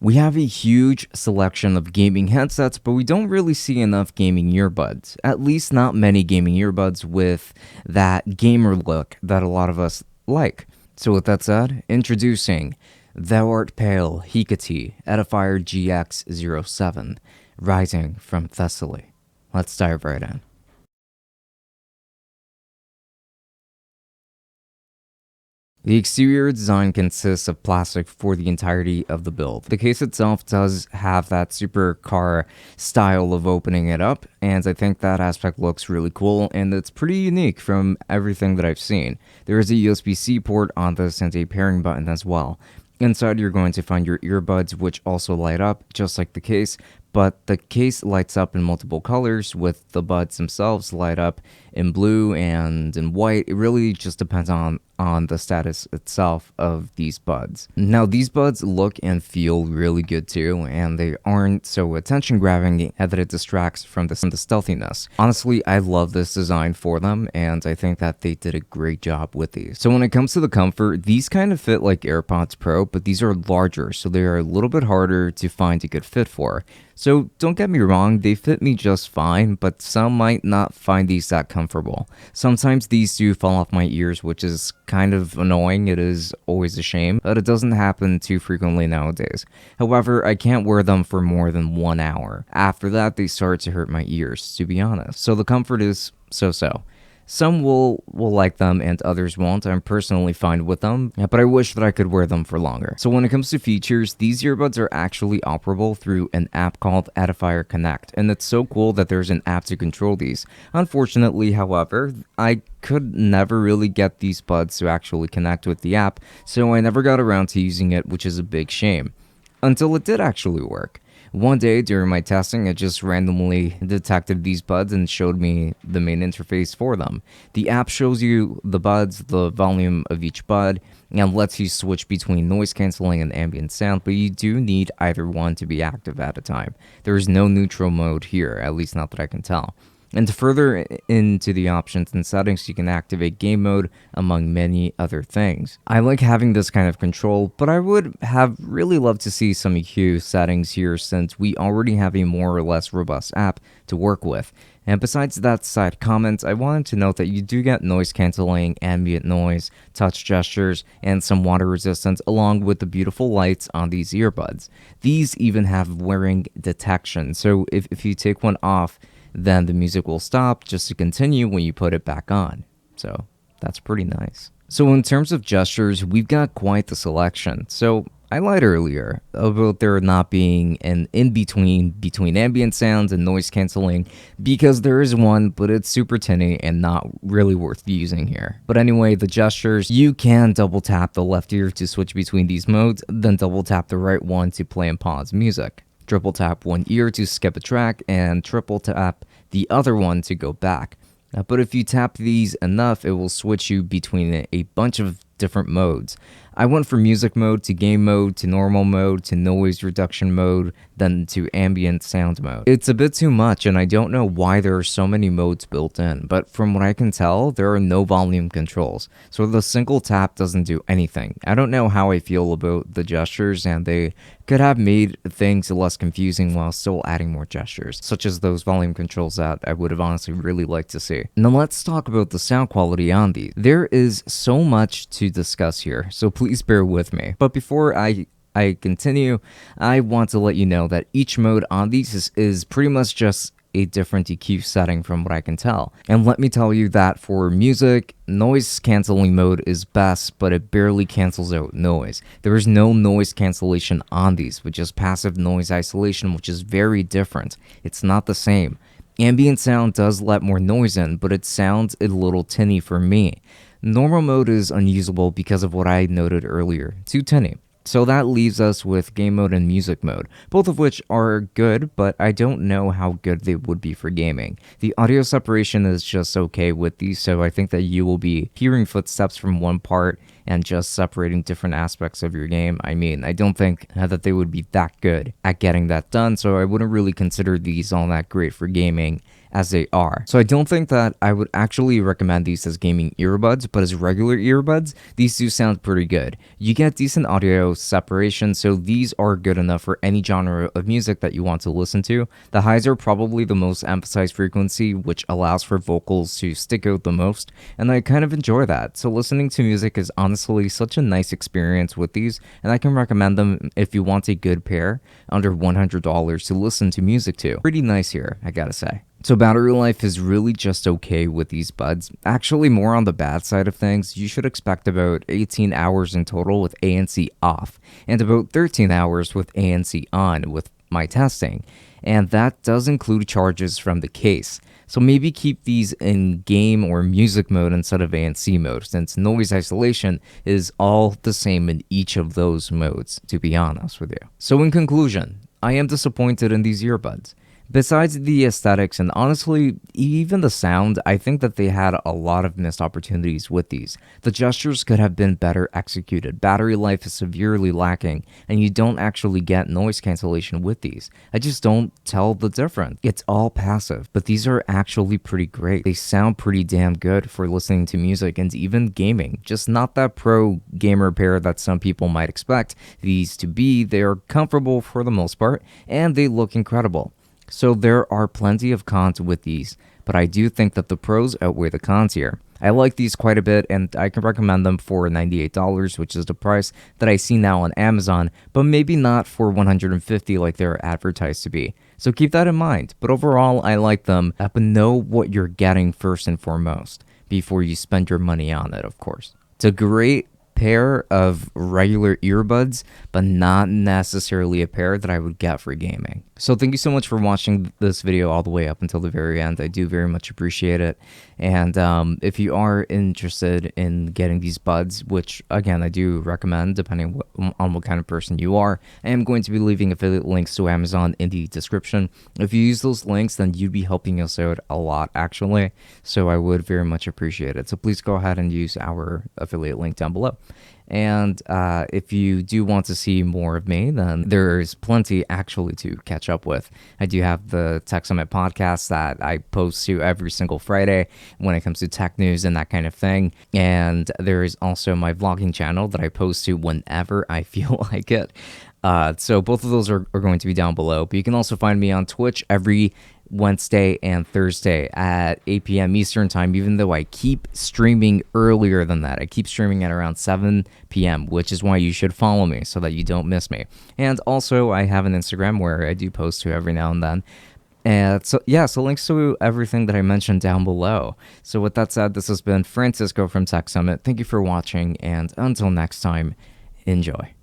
We have a huge selection of gaming headsets, but we don't really see enough gaming earbuds. At least not many gaming earbuds with that gamer look that a lot of us like. So with that said, introducing Thou Art Pale HECATE Edifier GX07, rising from Thessaly. Let's dive right in. The exterior design consists of plastic for the entirety of the build. The case itself does have that supercar style of opening it up, and I think that aspect looks really cool, and it's pretty unique from everything that I've seen. There is a USB-C port on this and a pairing button as well. Inside, you're going to find your earbuds, which also light up, just like the case, but the case lights up in multiple colors, with the buds themselves light up in blue and in white. It really just depends on the status itself of these buds. Now, these buds look and feel really good too, and they aren't so attention-grabbing that it distracts from the stealthiness. Honestly, I love this design for them, and I think that they did a great job with these. So when it comes to the comfort, these kind of fit like AirPods Pro, but these are larger, so they are a little bit harder to find a good fit for. So don't get me wrong, they fit me just fine, but some might not find these that comfortable. Sometimes these do fall off my ears, which is kind of annoying. It is always a shame, but it doesn't happen too frequently nowadays. However, I can't wear them for more than 1 hour. After that, they start to hurt my ears, to be honest. So the comfort is so-so. Some will like them and others won't. I'm personally fine with them, but I wish that I could wear them for longer. So when it comes to features, these earbuds are actually operable through an app called Edifier Connect, and it's so cool that there's an app to control these. Unfortunately, however, I could never really get these buds to actually connect with the app, so I never got around to using it, which is a big shame. Until it did actually work. One day during my testing, it just randomly detected these buds and showed me the main interface for them. The app shows you the buds, the volume of each bud, and lets you switch between noise cancelling and ambient sound, but you do need either one to be active at a time. There is no neutral mode here, at least not that I can tell. And to further into the options and settings, you can activate game mode, among many other things. I like having this kind of control, but I would have really loved to see some EQ settings here, since we already have a more or less robust app to work with. And besides that side comment, I wanted to note that you do get noise cancelling, ambient noise, touch gestures, and some water resistance, along with the beautiful lights on these earbuds. These even have wearing detection, so if you take one off, then the music will stop just to continue when you put it back on. So that's pretty nice. So in terms of gestures, we've got quite the selection. So I lied earlier about there not being an in-between between ambient sounds and noise cancelling, because there is one, but it's super tinny and not really worth using here. But anyway, the gestures, you can double tap the left ear to switch between these modes, then double tap the right one to play and pause music. Triple tap one ear to skip a track, and triple tap the other one to go back. But if you tap these enough, it will switch you between a bunch of different modes. I went from music mode to game mode to normal mode to noise reduction mode, then to ambient sound mode. It's a bit too much, and I don't know why there are so many modes built in, but from what I can tell, there are no volume controls, so the single tap doesn't do anything. I don't know how I feel about the gestures, and they could have made things less confusing while still adding more gestures, such as those volume controls that I would have honestly really liked to see. Now let's talk about the sound quality on these. There is so much to discuss here, so please bear with me. But before I continue, I want to let you know that each mode on these is pretty much just a different EQ setting from what I can tell. And let me tell you that for music, noise cancelling mode is best, but it barely cancels out noise. There is no noise cancellation on these, which is passive noise isolation, which is very different. It's not the same. Ambient sound does let more noise in, but it sounds a little tinny for me. Normal mode is unusable because of what I noted earlier, too tinny. So that leaves us with game mode and music mode, both of which are good, but I don't know how good they would be for gaming. The audio separation is just okay with these, so I think that you will be hearing footsteps from one part and just separating different aspects of your game, I mean, I don't think that they would be that good at getting that done, so I wouldn't really consider these all that great for gaming as they are. So I don't think that I would actually recommend these as gaming earbuds, but as regular earbuds, these do sound pretty good. You get decent audio separation, so these are good enough for any genre of music that you want to listen to. The highs are probably the most emphasized frequency, which allows for vocals to stick out the most, and I kind of enjoy that. So listening to music is honestly such a nice experience with these, and I can recommend them if you want a good pair under $100 to listen to music to. Pretty nice here, I gotta say. So battery life is really just okay with these buds. Actually, more on the bad side of things, you should expect about 18 hours in total with ANC off, and about 13 hours with ANC on with my testing. And that does include charges from the case. So maybe keep these in game or music mode instead of ANC mode, since noise isolation is all the same in each of those modes, to be honest with you. So in conclusion, I am disappointed in these earbuds. Besides the aesthetics and honestly, even the sound, I think that they had a lot of missed opportunities with these. The gestures could have been better executed, battery life is severely lacking, and you don't actually get noise cancellation with these. I just don't tell the difference. It's all passive, but these are actually pretty great. They sound pretty damn good for listening to music and even gaming. Just not that pro gamer pair that some people might expect these to be. They're comfortable for the most part, and they look incredible. So there are plenty of cons with these, but I do think that the pros outweigh the cons here. I like these quite a bit, and I can recommend them for $98, which is the price that I see now on Amazon, but maybe not for $150 like they're advertised to be. So keep that in mind, but overall I like them, but know what you're getting first and foremost, before you spend your money on it, of course. It's a great pair of regular earbuds, but not necessarily a pair that I would get for gaming. So thank you so much for watching this video all the way up until the very end. I do very much appreciate it. And if you are interested in getting these buds, which again, I do recommend depending on what kind of person you are, I am going to be leaving affiliate links to Amazon in the description. If you use those links, then you'd be helping us out a lot actually. So I would very much appreciate it. So please go ahead and use our affiliate link down below. And if you do want to see more of me, then there's plenty actually to catch up with. I do have the Tech Summit podcast that I post to every single Friday when it comes to tech news and that kind of thing. And there is also my vlogging channel that I post to whenever I feel like it. So both of those are going to be down below. But you can also find me on Twitch every Wednesday and Thursday at 8 p.m. Eastern time, even though I keep streaming earlier than that. I keep streaming at around 7 p.m., which is why you should follow me so that you don't miss me. And also, I have an Instagram where I do post to every now and then. And so, yeah, so links to everything that I mentioned down below. So with that said, this has been Francisco from Tech Summit. Thank you for watching, and until next time, enjoy.